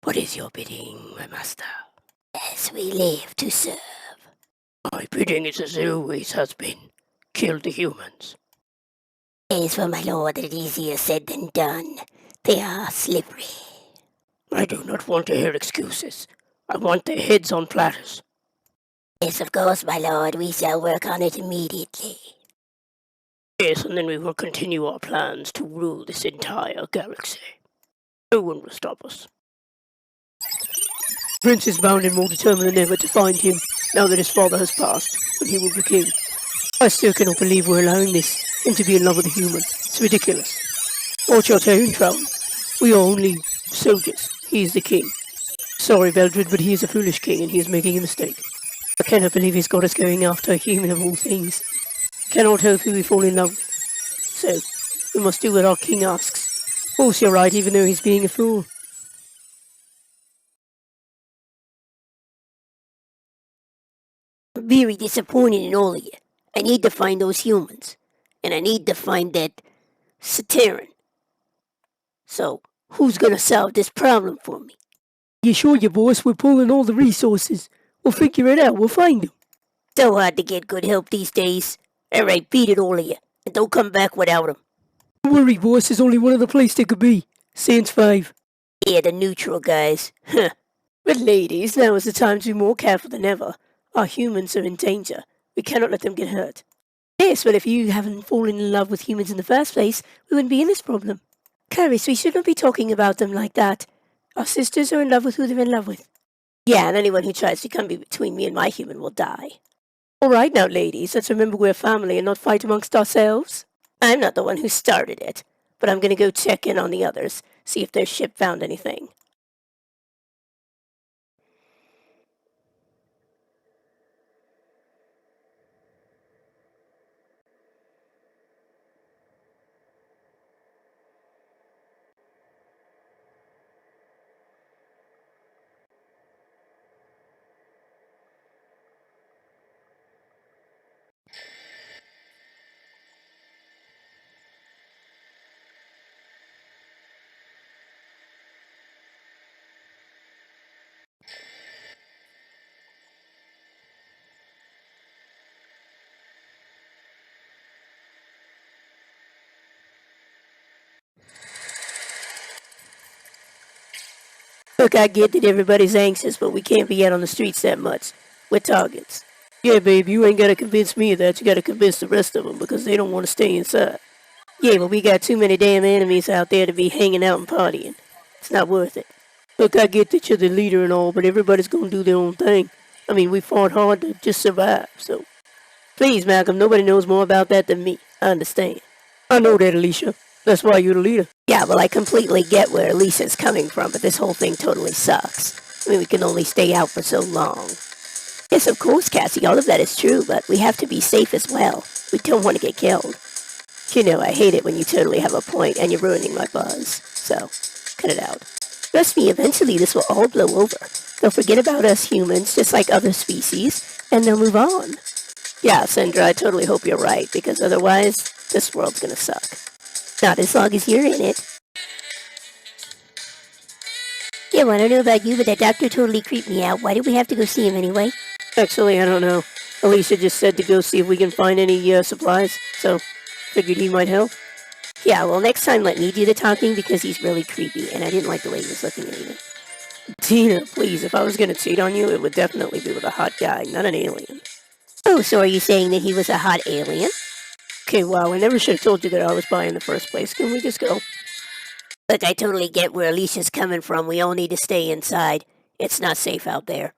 What is your bidding, my master? As we live to serve. My bidding is as it always has been. Kill the humans. As for my lord, it is easier said than done. They are slippery. I do not want to hear excuses. I want their heads on platters. Yes, of course, my lord. We shall work on it immediately. Yes, and then we will continue our plans to rule this entire galaxy. No one will stop us. Prince is bound and more determined than ever to find him, now that his father has passed, and he will be king. I still cannot believe we're allowing him to be in love with a human. It's ridiculous. Watch your tone, Traum. We are only soldiers. He is the king. Sorry, Veldred, but he is a foolish king, and he is making a mistake. I cannot believe he's got us going after a human of all things. Cannot help who we fall in love with. So, we must do what our king asks. Of course you're right, even though he's being a fool. I'm very disappointed in all of you. I need to find those humans. And I need to find that Sateran. So, who's gonna solve this problem for me? You sure, your boss? We're pulling all the resources. We'll figure it out. We'll find them. So hard to get good help these days. Alright, beat it, all of you. And don't come back without him. Don't worry, boss. There's only one other place they could be. Sans 5. Yeah, the neutral guys. Huh. But ladies, now is the time to be more careful than ever. Our humans are in danger. We cannot let them get hurt. Yes, well, if you haven't fallen in love with humans in the first place, we wouldn't be in this problem. Clarice, we shouldn't be talking about them like that. Our sisters are in love with who they're in love with. Yeah, and anyone who tries to come between me and my human will die. All right now, ladies, let's remember we're family and not fight amongst ourselves. I'm not the one who started it, but I'm going to go check in on the others, see if their ship found anything. Look, I get that everybody's anxious, but we can't be out on the streets that much. We're targets. Yeah, babe, you ain't gotta convince me of that. You gotta convince the rest of them because they don't want to stay inside. Yeah, but we got too many damn enemies out there to be hanging out and partying. It's not worth it. Look, I get that you're the leader and all, but everybody's gonna do their own thing. I mean, we fought hard to just survive, so... Please, Malcolm, nobody knows more about that than me. I understand. I know that, Alicia. That's why you're the leader. Yeah, well, I completely get where Alicia's coming from, but this whole thing totally sucks. I mean, we can only stay out for so long. Yes, of course, Cassie, all of that is true, but we have to be safe as well. We don't want to get killed. You know, I hate it when you totally have a point and you're ruining my buzz. So, cut it out. Trust me, eventually this will all blow over. They'll forget about us humans, just like other species, and they'll move on. Yeah, Sandra, I totally hope you're right, because otherwise, this world's gonna suck. Not as long as you're in it. Yeah, well, I don't know about you, but that doctor totally creeped me out. Why did we have to go see him anyway? Actually, I don't know. Alicia just said to go see if we can find any supplies, so figured he might help. Yeah, well, next time let me do the talking because he's really creepy, and I didn't like the way he was looking at me. Tina, please, if I was gonna cheat on you, it would definitely be with a hot guy, not an alien. Oh, so are you saying that he was a hot alien? Okay, wow, I never should have told you that I was bi in the first place. Can we just go? Look, I totally get where Alicia's coming from. We all need to stay inside. It's not safe out there.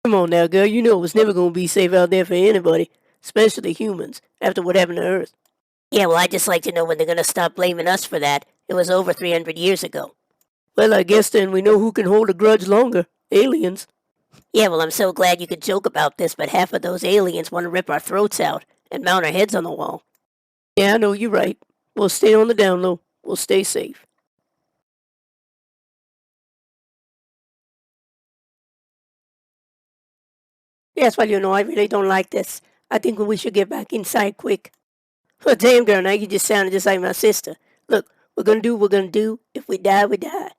Come on now, girl. You know it was never going to be safe out there for anybody, especially humans, after what happened to Earth. Yeah, well, I'd just like to know when they're going to stop blaming us for that. It was over 300 years ago. Well, I guess then we know who can hold a grudge longer. Aliens. Yeah, well, I'm so glad you could joke about this, but half of those aliens want to rip our throats out and mount our heads on the wall. Yeah, I know, you're right. We'll stay on the down low. We'll stay safe. Yes, well, you know, I really don't like this. I think we should get back inside quick. Oh, damn, girl, now you just sounded just like my sister. Look, we're gonna do what we're gonna do. If we die, we die.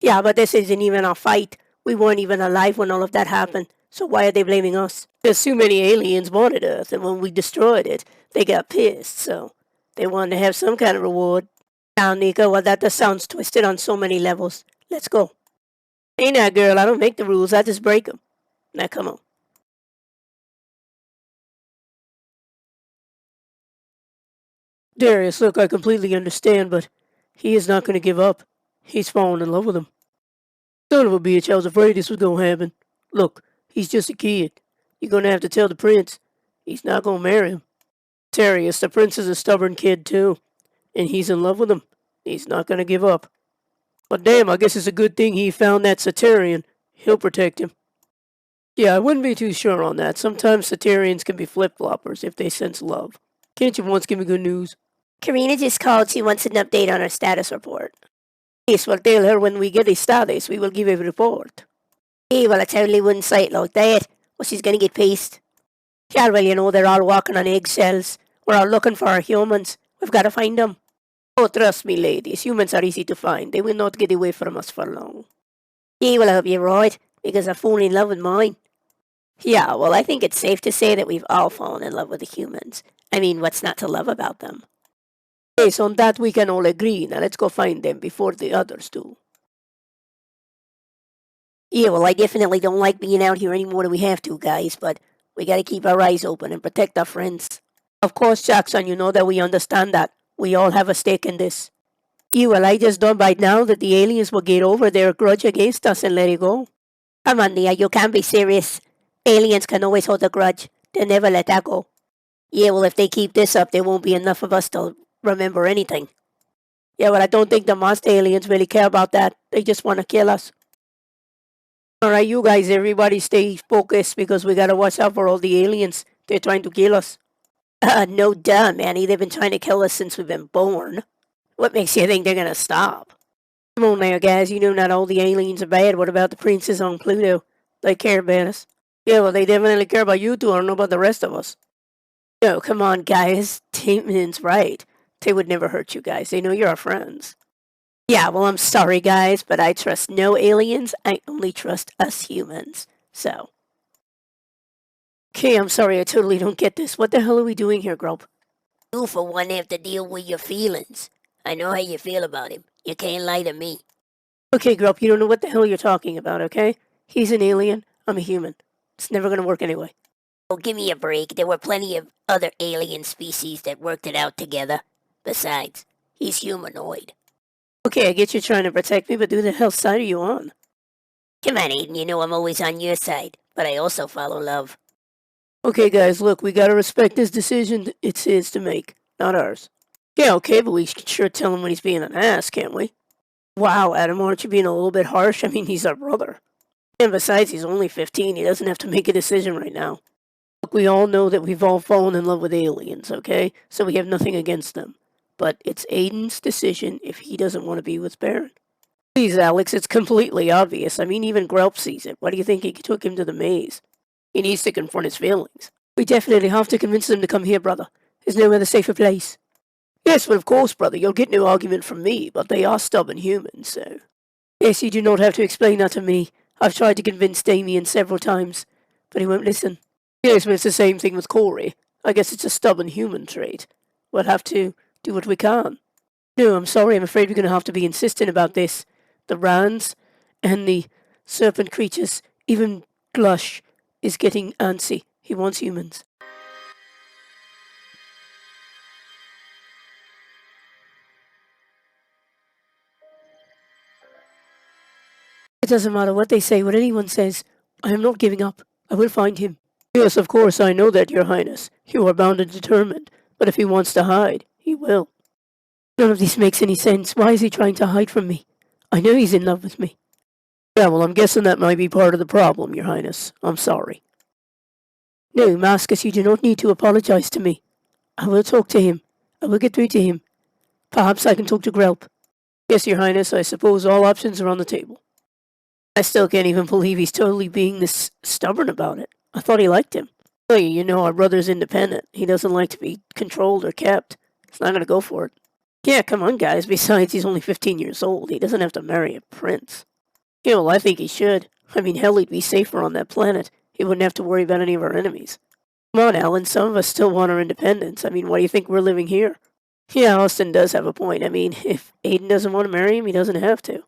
Yeah, but this isn't even our fight. We weren't even alive when all of that happened. So why are they blaming us? There's too many aliens wanted Earth, and when we destroyed it, they got pissed, so they wanted to have some kind of reward. Now, Nika, well, that just sounds twisted on so many levels. Let's go. Hey now, girl, I don't make the rules, I just break them. Now, come on. Darius, look, I completely understand, but he is not going to give up. He's fallen in love with him. Son of a bitch, I was afraid this was going to happen. Look, he's just a kid. You're going to have to tell the prince. He's not going to marry him. Darius, the prince is a stubborn kid, too. And he's in love with him. He's not going to give up. But damn, I guess it's a good thing he found that Satarian. He'll protect him. Yeah, I wouldn't be too sure on that. Sometimes Satarians can be flip-floppers if they sense love. Can't you once give me good news? Karina just called. She wants an update on her status report. Yes, well, tell her when we get a status, we will give a report. Hey, well, I totally wouldn't say it like that. Well, she's gonna get pissed. Yeah, well, you know, they're all walking on eggshells. We're all looking for our humans. We've got to find them. Oh, trust me, ladies. Humans are easy to find. They will not get away from us for long. Yeah, well, I hope you're right, because I've fallen in love with mine. Yeah, well, I think it's safe to say that we've all fallen in love with the humans. I mean, what's not to love about them? Yes, on that we can all agree. Now let's go find them before the others do. Yeah, well, I definitely don't like being out here any more than we have to, guys, but we gotta keep our eyes open and protect our friends. Of course, Jackson, you know that we understand that. We all have a stake in this. Yeah, well, I just don't by now that the aliens will get over their grudge against us and let it go. Come on, Nia, you can't be serious. Aliens can always hold a grudge. They'll never let that go. Yeah, well, if they keep this up, there won't be enough of us to remember anything. Yeah, well, I don't think the monster aliens really care about that. They just want to kill us. Alright, you guys, everybody stay focused because we gotta watch out for all the aliens. They're trying to kill us. No duh, Manny. They've been trying to kill us since we've been born. What makes you think they're gonna stop? Come on now, guys. You know not all the aliens are bad. What about the princes on Pluto? They care about us. Yeah, well, they definitely care about you two. I don't know about the rest of us. No, come on, guys. Tateman's right. They would never hurt you guys. They know you're our friends. Yeah, well, I'm sorry, guys, but I trust no aliens. I only trust us humans. So. Okay, I'm sorry. I totally don't get this. What the hell are we doing here, Grub? You, for one, have to deal with your feelings. I know how you feel about him. You can't lie to me. Okay, Grub, you don't know what the hell you're talking about, okay? He's an alien. I'm a human. It's never gonna work anyway. Oh, give me a break. There were plenty of other alien species that worked it out together. Besides, he's humanoid. Okay, I get you trying to protect me, but who the hell side are you on? Come on, Aiden. You know I'm always on your side, but I also follow love. Okay, guys, look, we gotta respect his decision. It's his to make, not ours. Yeah, okay, but we can sure tell him when he's being an ass, can't we? Wow, Adam, aren't you being a little bit harsh? I mean, he's our brother. And besides, he's only 15. He doesn't have to make a decision right now. Look, we all know that we've all fallen in love with aliens, okay? So we have nothing against them. But it's Aiden's decision if he doesn't want to be with Baron. Please, Alex, it's completely obvious. I mean, even Grelp sees it. Why do you think he took him to the maze? He needs to confront his feelings. We definitely have to convince them to come here, brother. There's no other safer place. Yes, well, of course, brother. You'll get no argument from me, but they are stubborn humans, so. Yes, you do not have to explain that to me. I've tried to convince Damien several times, but he won't listen. Yes, but it's the same thing with Corey. I guess it's a stubborn human trait. We'll have to do what we can. No, I'm sorry. I'm afraid we're going to have to be insistent about this. The Rands and the serpent creatures, even Glush, is getting antsy. He wants humans. It doesn't matter what they say, what anyone says. I am not giving up. I will find him. Yes, of course, I know that, Your Highness. You are bound and determined. But if he wants to hide, he will. None of this makes any sense. Why is he trying to hide from me? I know he's in love with me. Yeah, well, I'm guessing that might be part of the problem, Your Highness. I'm sorry. No, Mascus, you do not need to apologize to me. I will talk to him. I will get through to him. Perhaps I can talk to Grelp. Yes, Your Highness, I suppose all options are on the table. I still can't even believe he's totally being this stubborn about it. I thought he liked him. Well, you know, our brother's independent. He doesn't like to be controlled or kept. He's not going to go for it. Yeah, come on, guys. Besides, he's only 15 years old. He doesn't have to marry a prince. Yeah, well, I think he should. I mean, hell, he'd be safer on that planet. He wouldn't have to worry about any of our enemies. Come on, Alan. Some of us still want our independence. I mean, why do you think we're living here? Yeah, Austin does have a point. I mean, if Aiden doesn't want to marry him, he doesn't have to.